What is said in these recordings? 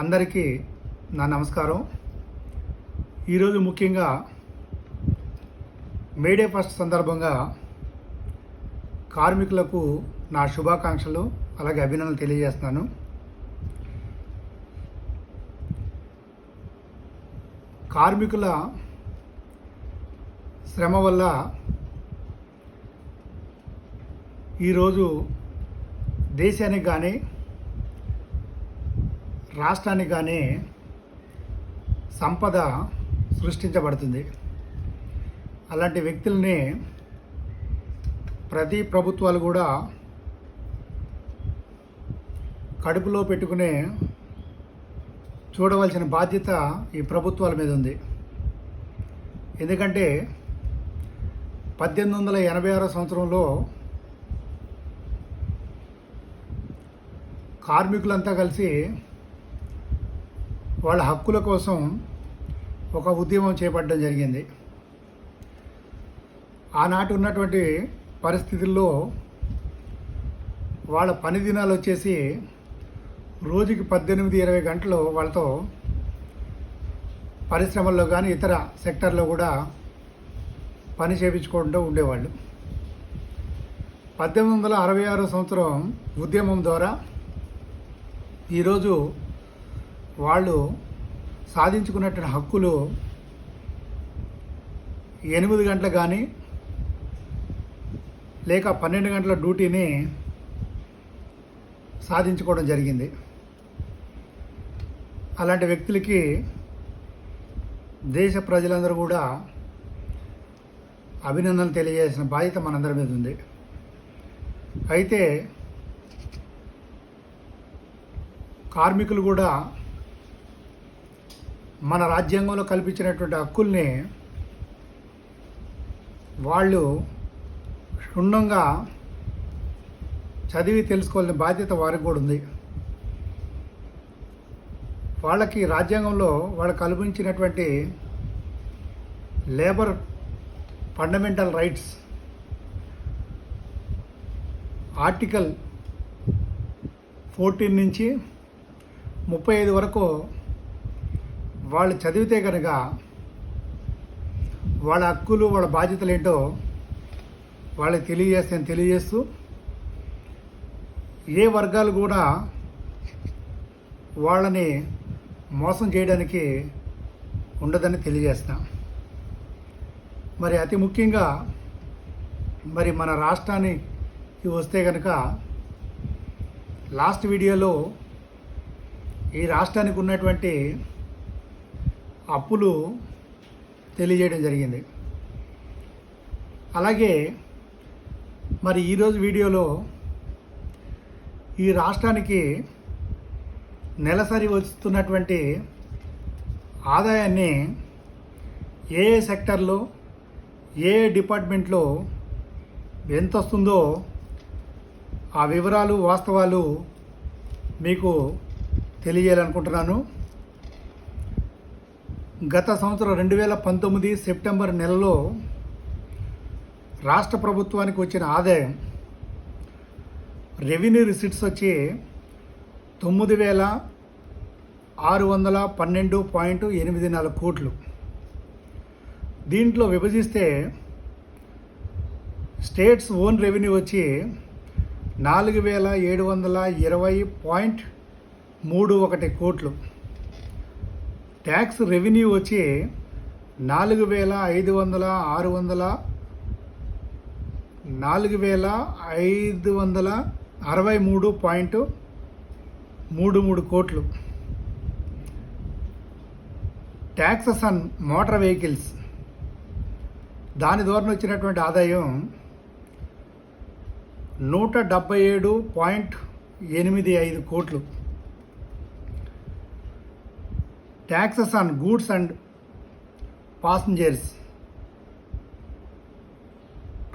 అందరికీ నా నమస్కారం. ఈరోజు ముఖ్యంగా మేడే ఫస్ట్ సందర్భంగా కార్మికులకు నా శుభాకాంక్షలు అలాగే అభినందనలు తెలియజేస్తున్నాను. కార్మికుల శ్రమ వల్ల ఈరోజు దేశానికి కానీ రాష్ట్రానికి కానీ సంపద సృష్టించబడుతుంది. అలాంటి వ్యక్తుల్ని ప్రతి ప్రభుత్వాలు కూడా కడుపులో పెట్టుకునే చూడవలసిన బాధ్యత ఈ ప్రభుత్వాల మీద ఉంది. ఎందుకంటే 1886 సంవత్సరంలో కార్మికులంతా కలిసి వాళ్ళ హక్కుల కోసం ఒక ఉద్యమం చేపట్టడం జరిగింది. ఆనాటి ఉన్నటువంటి పరిస్థితుల్లో వాళ్ళ పని దినాలు వచ్చేసి రోజుకి 18-20 గంటలు వాళ్ళతో పరిశ్రమల్లో కానీ ఇతర సెక్టర్లో కూడా పని చేయించుకుంటూ ఉండేవాళ్ళు. 1866 సంవత్సరం ఉద్యమం ద్వారా ఈరోజు వాళ్ళు సాధించుకున్నటువంటి హక్కులు 8 గంటలు కానీ లేక 12 గంటల డ్యూటీని సాధించుకోవడం జరిగింది. అలాంటి వ్యక్తులకి దేశ ప్రజలందరూ కూడా అభినందనలు తెలియజేసిన బాధ్యత మనందరి మీద ఉంది. అయితే కార్మికులు కూడా మన రాజ్యాంగంలో కల్పించినటువంటి హక్కుల్ని వాళ్ళు క్షుణ్ణంగా చదివి తెలుసుకోవాల్సిన బాధ్యత వారికి కూడా ఉంది. వాళ్ళకి రాజ్యాంగంలో వాళ్ళు కల్పించినటువంటి లేబర్ ఫండమెంటల్ రైట్స్ ఆర్టికల్ 14 నుంచి 35 వరకు వాళ్ళు చదివితే కనుక వాళ్ళ హక్కులు వాళ్ళ బాధ్యతలు ఏంటో వాళ్ళకి తెలియజేస్తూ ఏ వర్గాలు కూడా వాళ్ళని మోసం చేయడానికి ఉండదని తెలియజేస్తాం. మరి అతి ముఖ్యంగా మరి మన రాష్ట్రానికి వస్తే కనుక లాస్ట్ వీడియోలో ఈ రాష్ట్రానికి ఉన్నటువంటి అప్పులు తెలియజేయడం జరిగింది. అలాగే మరి ఈరోజు వీడియోలో ఈ రాష్ట్రానికి నెలసరి వస్తున్నటువంటి ఆదాయాన్ని ఏ సెక్టర్లో ఏ డిపార్ట్మెంట్లో ఎంత వస్తుందో ఆ వివరాలు వాస్తవాలు మీకు తెలియజేయాలనుకుంటున్నాను. గత సంవత్సరం 2019 సెప్టెంబర్ నెలలో రాష్ట్ర ప్రభుత్వానికి వచ్చిన ఆదాయం రెవెన్యూ రిసిట్స్ వచ్చి 9,612.84 కోట్లు. దీంట్లో విభజిస్తే స్టేట్స్ ఓన్ రెవెన్యూ వచ్చి 4,720.31 కోట్లు. ట్యాక్స్ రెవెన్యూ వచ్చి 4,563.33 కోట్లు. ట్యాక్సెస్ ఆన్ మోటార్ వెహికల్స్ దాని ద్వారా వచ్చినటువంటి ఆదాయం 177.85 కోట్లు. Taxes on goods and passengers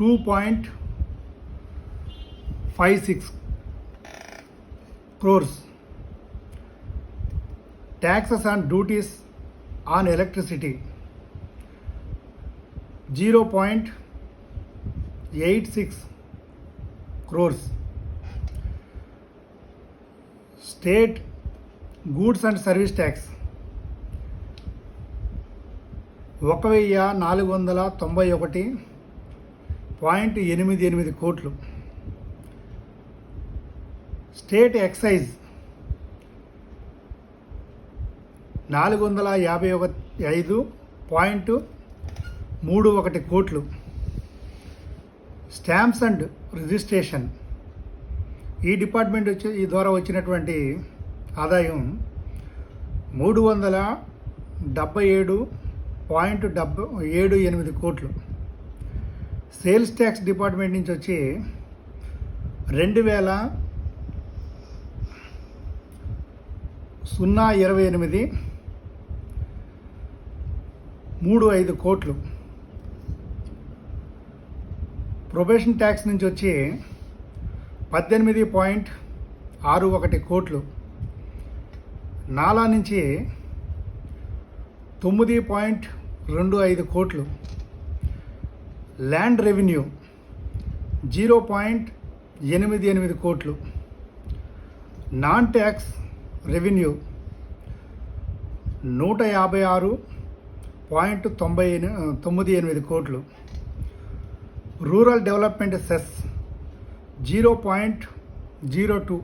2.56 crores. Taxes on duties on electricity 0.86 crores. State goods and service tax 1491.88 కోట్లు. స్టేట్ ఎక్సైజ్ 455.31 కోట్లు. స్టాంప్స్ అండ్ రిజిస్ట్రేషన్ ఈ డిపార్ట్మెంట్ ఈ ద్వారా వచ్చినటువంటి ఆదాయం 377.78 కోట్లు. సేల్స్ ట్యాక్స్ డిపార్ట్మెంట్ నుంచి వచ్చి 2,028.35 కోట్లు. ప్రొబేషన్ ట్యాక్స్ నుంచి వచ్చి 18.61 కోట్లు. నాలా నుంచి 9.25 కోట్లు. ల్యాండ్ రెవెన్యూ 0.88 కోట్లు. నాన్ ట్యాక్స్ రెవెన్యూ 156.98 కోట్లు. Rural development cess 0.02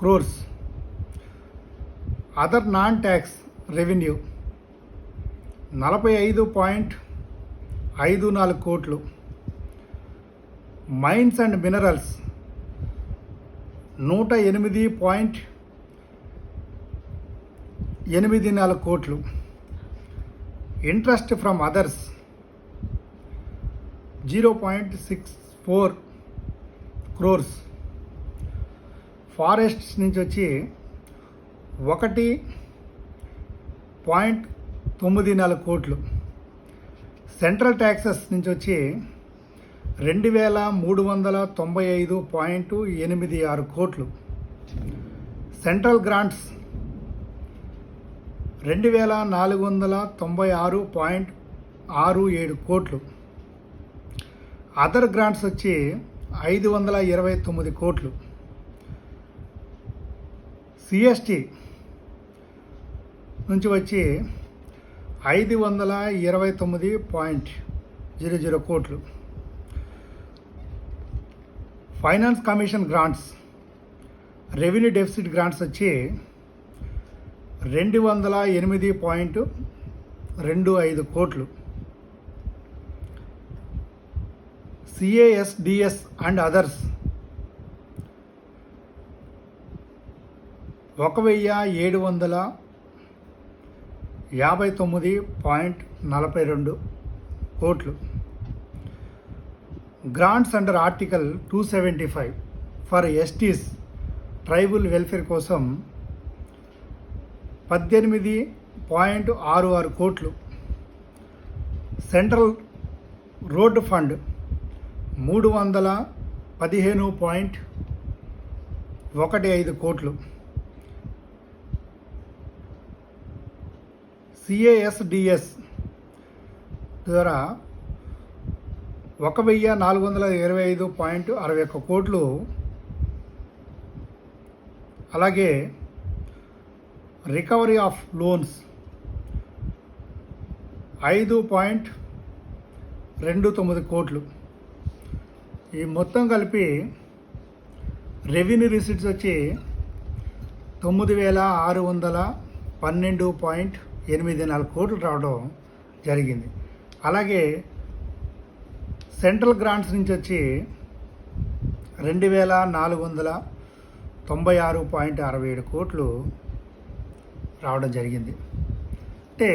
crores. Other non tax revenue 45.54 కోట్లు. మైన్స్ అండ్ మినరల్స్ 108.84 కోట్లు. Interest from others 0.64 crores. Forests నుంచి వచ్చి 1.94 కోట్లు. సెంట్రల్ ట్యాక్సెస్ నుంచి వచ్చి 2,395.86 కోట్లు. సెంట్రల్ గ్రాంట్స్ 2,496.67 కోట్లు. అదర్ గ్రాంట్స్ వచ్చి 529 కోట్లు. సిఎస్టి నుంచి వచ్చి 529.00 కోట్లు. Finance commission grants revenue deficit grants వచ్చి 208.25 కోట్లు. సిఏఎస్డిఎస్ అండ్ అదర్స్ 1,759.42 కోట్లు. Grants under article 275 for ఎస్టీస్ tribal welfare కోసం 18.66 కోట్లు. సెంట్రల్ రోడ్డు ఫండ్ 315.15 కోట్లు. సిఏఎస్డిఎస్ ద్వారా 1,425.61 కోట్లు. అలాగే రికవరీ ఆఫ్ లోన్స్ 5.29 కోట్లు. ఈ మొత్తం కలిపి రెవెన్యూ రిసీట్స్ వచ్చి 9,612.84 కోట్లు రావడం జరిగింది. అలాగే సెంట్రల్ గ్రాంట్స్ నుంచి వచ్చి 2,496.67 కోట్లు రావడం జరిగింది. అంటే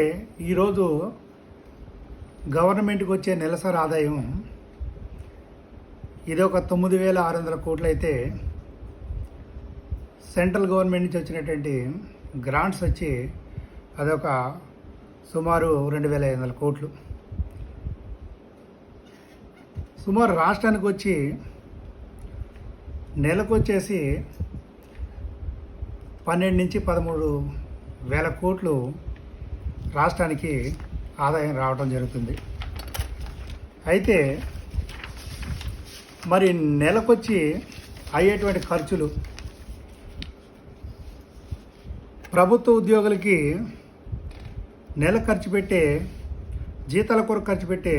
ఈరోజు గవర్నమెంట్కి వచ్చే నెలసరి ఆదాయం ఇది ఒక 9,600 కోట్లు అయితే, సెంట్రల్ గవర్నమెంట్ నుంచి వచ్చినటువంటి గ్రాంట్స్ వచ్చి అదొక సుమారు 2,500 కోట్లు. సుమారు రాష్ట్రానికి వచ్చి నెలకు వచ్చేసి 12 నుంచి 13,000 కోట్లు రాష్ట్రానికి ఆదాయం రావడం జరుగుతుంది. అయితే మరి నెలకొచ్చి అయ్యేటువంటి ఖర్చులు ప్రభుత్వ ఉద్యోగులకి నెల ఖర్చు పెట్టే జీతాల కొరకు ఖర్చు పెట్టే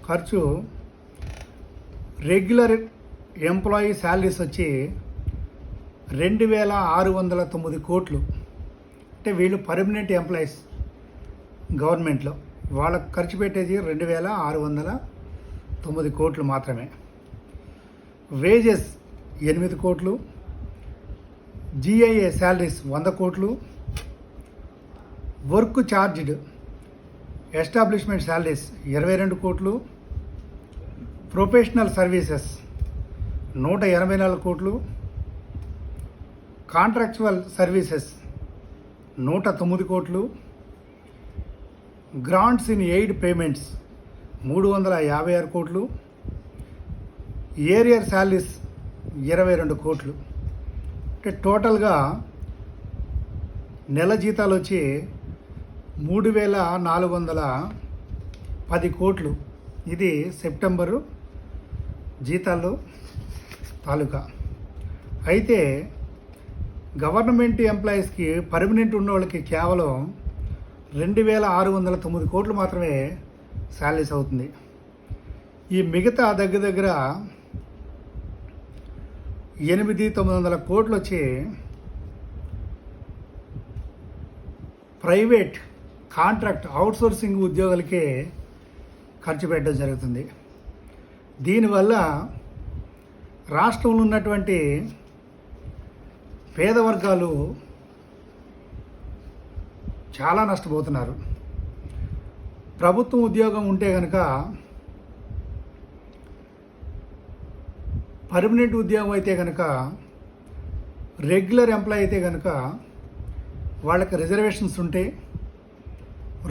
ఖర్చు రెగ్యులర్ ఎంప్లాయీ శాలరీస్ వచ్చి 2,609 కోట్లు. అంటే వీళ్ళు పర్మనెంట్ ఎంప్లాయీస్ గవర్నమెంట్లో, వాళ్ళకు ఖర్చు పెట్టేది 2,609 కోట్లు మాత్రమే. వేజెస్ 8 కోట్లు, జిఐఏ శాలరీస్ 100 కోట్లు, వర్క్ ఛార్జ్డ్ ఎస్టాబ్లిష్మెంట్ శాలరీస్ 22 కోట్లు, ప్రొఫెషనల్ సర్వీసెస్ 184 కోట్లు, కాంట్రాక్చువల్ సర్వీసెస్ 109 కోట్లు, గ్రాంట్స్ ఇన్ ఎయిడ్ పేమెంట్స్ 356 కోట్లు, ఏరియర్ శాలరీస్ 22 కోట్లు. అంటే టోటల్గా నెల జీతాలు వచ్చి 3,410 కోట్లు. ఇది సెప్టెంబరు జీతాలు తాలూకా. అయితే గవర్నమెంట్ ఎంప్లాయీస్కి పర్మనెంట్ ఉన్న వాళ్ళకి కేవలం 2,609 కోట్లు మాత్రమే శాలరీస్ అవుతుంది. ఈ మిగతా దగ్గర 8,900 కోట్లు వచ్చి ప్రైవేట్ కాంట్రాక్ట్ అవుట్సోర్సింగ్ ఉద్యోగులకే ఖర్చు పెట్టడం జరుగుతుంది. దీనివల్ల రాష్ట్రంలో ఉన్నటువంటి పేద వర్గాలు చాలా నష్టపోతున్నారు. ప్రభుత్వం ఉద్యోగం ఉంటే కనుక, పర్మనెంట్ ఉద్యోగం అయితే కనుక, రెగ్యులర్ ఎంప్లాయీ అయితే కనుక వాళ్ళకి రిజర్వేషన్స్ ఉంటే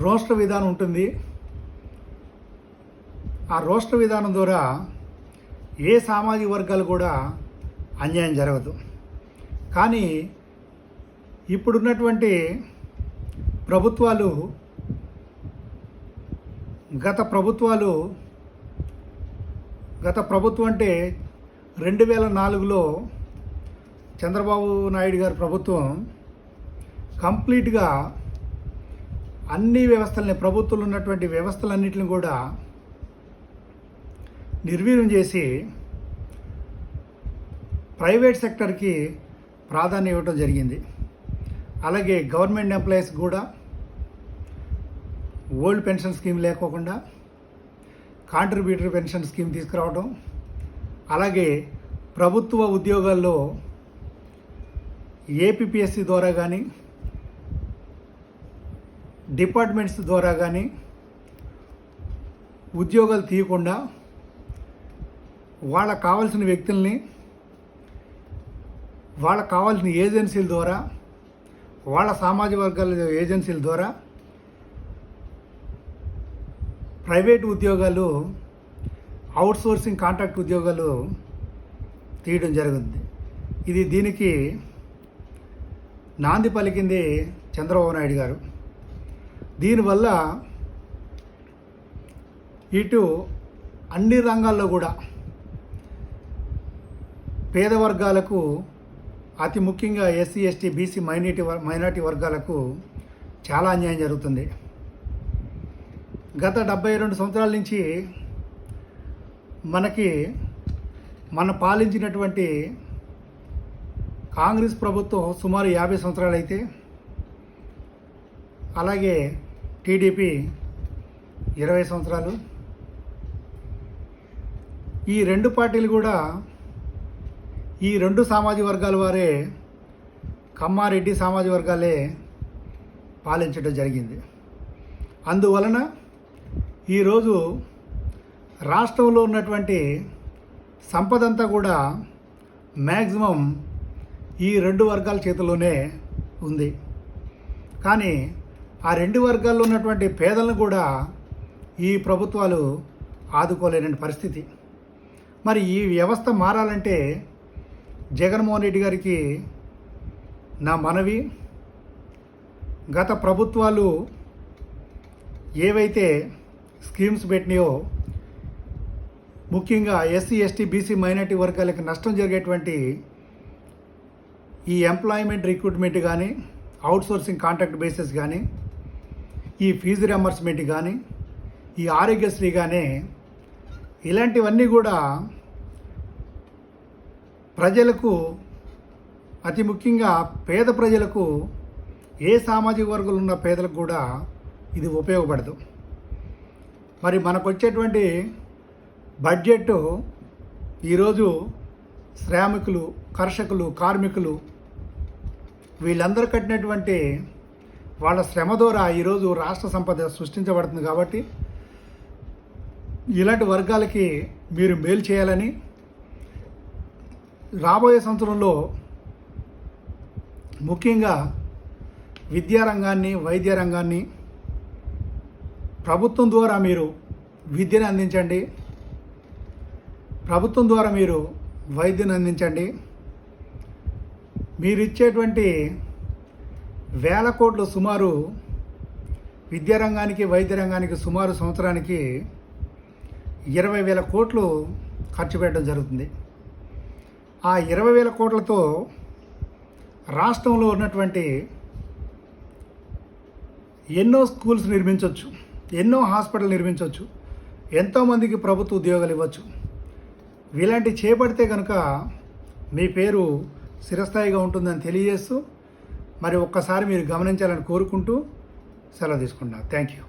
రోస్టర్ విధానం ఉంటుంది. ఆ రోస్టర్ విధానం ద్వారా ఏ సామాజిక వర్గాలు కూడా అన్యాయం జరగదు. కానీ ఇప్పుడున్నటువంటి ప్రభుత్వాలు, గత ప్రభుత్వం అంటే 2004లో చంద్రబాబు నాయుడు గారి ప్రభుత్వం కంప్లీట్గా అన్ని వ్యవస్థల్ని, ప్రభుత్వంలో ఉన్నటువంటి వ్యవస్థలన్నింటిని కూడా నిర్వీర్యం చేసి ప్రైవేట్ సెక్టర్కి ప్రాధాన్యం ఇవ్వడం జరిగింది. అలాగే గవర్నమెంట్ ఎంప్లాయీస్ కూడా ఓల్డ్ పెన్షన్ స్కీమ్ లేకోకుండా కాంట్రిబ్యూటరీ పెన్షన్ స్కీమ్ తీసుకురావడం, అలాగే ప్రభుత్వ ఉద్యోగాల్లో ఏపీపీఎస్సీ ద్వారా కానీ డిపార్ట్మెంట్స్ ద్వారా కానీ ఉద్యోగాలు తీయకుండా వాళ్ళకు కావాల్సిన వ్యక్తుల్ని, వాళ్ళకు కావాల్సిన ఏజెన్సీల ద్వారా, వాళ్ళ సామాజిక వర్గాల ఏజెన్సీల ద్వారా ప్రైవేట్ ఉద్యోగాలు, అవుట్సోర్సింగ్ కాంట్రాక్ట్ ఉద్యోగాలు తీయడం జరుగుతుంది. దీనికి నాంది పలికింది చంద్రబాబు నాయుడు గారు. దీనివల్ల ఇటు అన్ని రంగాల్లో కూడా పేద వర్గాలకు, అతి ముఖ్యంగా ఎస్సీ, ఎస్టీ, బీసీ, మైనార్టీ వర్గాలకు చాలా అన్యాయం జరుగుతుంది. గత 72 సంవత్సరాల నుంచి మన పాలించినటువంటి కాంగ్రెస్ ప్రభుత్వం సుమారు 50 సంవత్సరాలు అయితే, అలాగే టీడీపీ 20 సంవత్సరాలు. ఈ రెండు పార్టీలు కూడా ఈ రెండు సామాజిక వర్గాల వారే, కమ్మారెడ్డి సామాజిక వర్గాలే పాలించడం జరిగింది. అందువలన ఈరోజు రాష్ట్రంలో ఉన్నటువంటి సంపద అంతా కూడా మ్యాక్సిమం ఈ రెండు వర్గాల చేతుల్లోనే ఉంది. కానీ ఆ రెండు వర్గాల్లో ఉన్నటువంటి పేదలను కూడా ఈ ప్రభుత్వాలు ఆదుకోలేని పరిస్థితి. మరి ఈ వ్యవస్థ మారాలంటే జగన్మోహన్ రెడ్డి గారికి నా మనవి, గత ప్రభుత్వాలు ఏవైతే స్కీమ్స్ పెట్టినాయో, ముఖ్యంగా ఎస్సీ, ఎస్టీ, బీసీ, మైనార్టీ వర్గాలకు నష్టం జరిగేటువంటి ఈ ఎంప్లాయ్మెంట్ రిక్రూట్మెంట్ కానీ, అవుట్సోర్సింగ్ కాంట్రాక్ట్ బేసిస్ కానీ, ఈ ఫీజు రియంబర్స్మెంట్ కానీ, ఈ ఆరోగ్యశ్రీ కానీ, ఇలాంటివన్నీ కూడా ప్రజలకు, అతి ముఖ్యంగా పేద ప్రజలకు, ఏ సామాజిక వర్గాలు ఉన్న పేదలకు కూడా ఇది ఉపయోగపడదు. మరి మనకు వచ్చేటువంటి బడ్జెట్ ఈరోజు శ్రామికులు, కర్షకులు, కార్మికులు వీళ్ళందరూ కట్టినటువంటి వాళ్ళ శ్రమ ద్వారా ఈరోజు రాష్ట్ర సంపద సృష్టించబడుతుంది. కాబట్టి ఇలాంటి వర్గాలకి మీరు మేలు చేయాలని, రాబోయే సంవత్సరంలో ముఖ్యంగా విద్యారంగాన్ని, వైద్య రంగాన్ని ప్రభుత్వం ద్వారా మీరు విద్యను అందించండి, ప్రభుత్వం ద్వారా మీరు వైద్యను అందించండి. మీరు ఇచ్చేటువంటి వేల కోట్లు సుమారు విద్యారంగానికి, వైద్య రంగానికి సుమారు సంవత్సరానికి 20,000 కోట్లు ఖర్చు పెట్టడం జరుగుతుంది. ఆ 20,000 కోట్లతో రాష్ట్రంలో ఉన్నటువంటి ఎన్నో స్కూల్స్ నిర్మించవచ్చు, ఎన్నో హాస్పిటల్ నిర్మించవచ్చు, ఎంతోమందికి ప్రభుత్వ ఉద్యోగాలు ఇవ్వచ్చు. ఇలాంటి చేపడితే కనుక మీ పేరు స్థిరస్థాయిగా ఉంటుందని తెలియజేస్తూ మరి ఒక్కసారి మీరు గమనించాలని కోరుకుంటూ సెలవు తీసుకుంటున్నాను. Thank you.